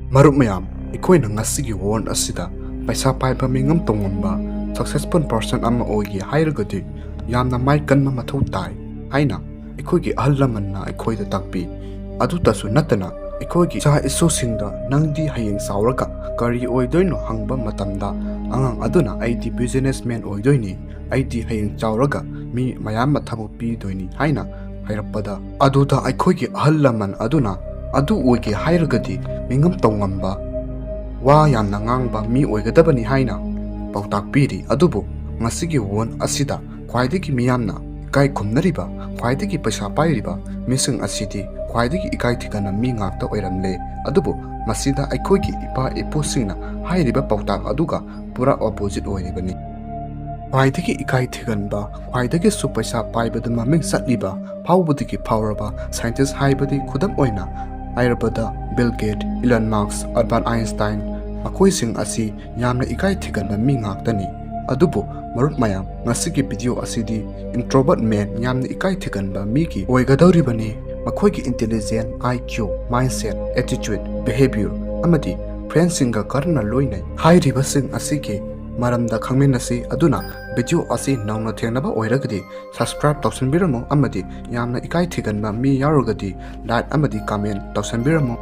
Marup mayam, ikoi na ngasigi warn asida, paisa paiba mingam tongamba, successful person ama oigi hairagadi, yamna mai kanma mathau tai, haina, ikoigi ahalamanna ikoi da takpi, adutasu natana, ikoigi cha isu singda nangdi hayeng sauraga, kari oidoino hangba matamda, angang aduna ID businessman oidoini, ID hayeng chauraga, mi mayam mathamu pi doini, haina, hairapada, aduda ikoigi ahalaman aduna, adu oigi hairagadi, mingam tongamba, wa yamna ngangba mi oigadabani haina, pautak piri adubu, ngasigi won asida, khwaidagi miyamna, ikai khumnariba, khwaidagi paisa pairiba, mising asidi, khwaidagi ikaithigana mi ngakta oiramle, adubu, masida aikoigi ipa ipusingna, hairiba pautak aduga, pura opposite oiribani. Khwaidagi ikaithiganba, khwaidagi su paisa paibada maming satliba, paubudigi poweraba, scientist haibadi khudam oina, Aronba, Bill Gates, Elon Musk, Albert Einstein, makoising asi yamna ikaithiganba mi ngaktani. Adubu marup mayam ngasigi video asidi introvert man yamna ikaithiganba migi oigadawribani makoigi intelligent IQ, mindset, attitude, behavior amadi friendsinga karna loinai hairibasing asigi maramda khangmenasi aduna video asi nauna thengnaba oiragadi subscribe tawsanbiramo amadi yamna ikaithiganba mi yarugadi like amadi comment tawsanbiramo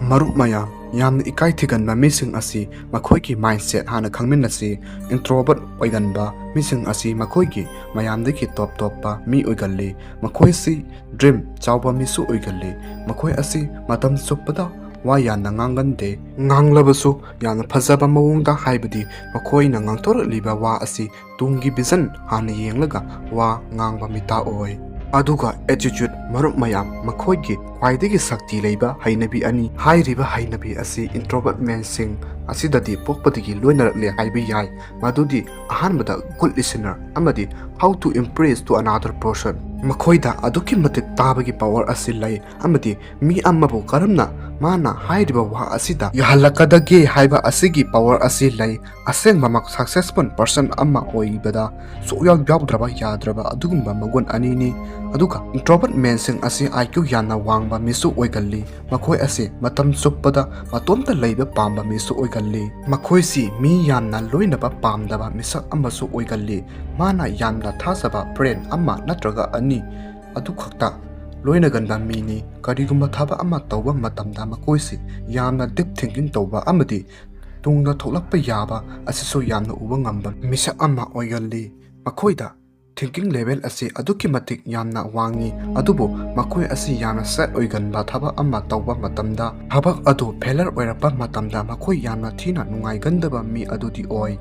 marup maya yamna ikaithiganba mising asi makoigi mindset hana khangmenasi introvert oiganba mising asi makoigi mayamdagi top pa mi oigalli makoisi dream chawba misu oigalli makoi asi matam suppada wa yana ngangande nganglabasu yana phajaba mawungda haibadi makoi na ngangtoraliba wa asi tungi vision hana yenglaga wa ngangba mita oi aduga attitude marup mayam makoigi khwaidagi sakti leiba hainabi ani hairiba hainabi asi introvert man sing asidadi pokpadigi loinarakle haibi yai madudi ahanbada good listener amadi how to impress to another person makoida aduki matik tabagi power asi lai amadi mi amabu karamna mana hairiba wa asida yahalakadage haiba asigi power asi lai aseng mamak successful person amma oibada soyal byabdraba yadraba adugumba magun anini aduka introvert man sing asi IQ yana wangba misu oigalli makoi asi matam suppada matomta leiba pamba misu oigalli makoi si mi yamna loinaba pamdaba misak amasu oigalli mana yamna thasaba friend amma natraga ani adu khakta loina ganda mini karigumba thaba amma tawba matamda makoisi yamna deep thinking tawba amadi tungna tholakpa yaba asiso yamna uba ngamba misa amma oigalli makoida thinking level asi aduki matik yamna wangi adubo makoi asi yamna set oiganba thaba amma tawba matamda habak adu failure oirapa matamda makoi yamna thina nungai gandaba mi adudi oi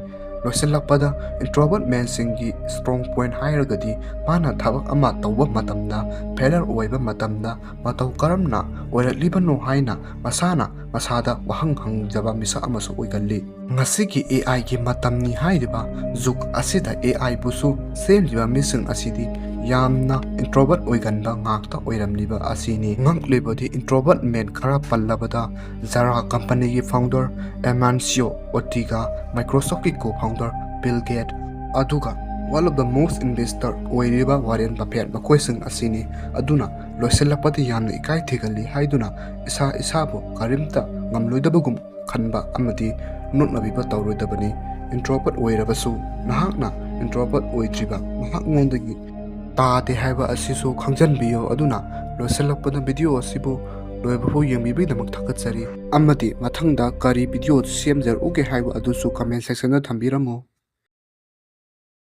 loisalakpada introvert man singi strong point hairagadi mana thabak ama tawba matamda failure oiba matamda matau karamna oiraklibano haina masana masada wahang hangjaba misa amasu oigalli ngasigi AI gi matamni hairiba juk asida AI busu semliba mising asidi yamna introvert oiganba ngakta oiramliba asini ngaklibadi introvert man khara pallabada Zara company gi founder Amancio Ortega Microsoft ki co-founder Bill Gates aduga one of the most investor oiriba Warren Buffett makoising asini aduna loiselapati yamna ikaithigali haiduna isa isabu karimta ngamloidabagum khanba amadi notnabiba tawroidabani introvert oirabasu nahakna introvert oidriba mahak ngondagi taate haiba asisu khangjanbiyo aduna loiselappada video asibu loibafu yengbibidamak thakatsari amadi mathangda kari video semjar uge haiba adusu comment section da thambiramo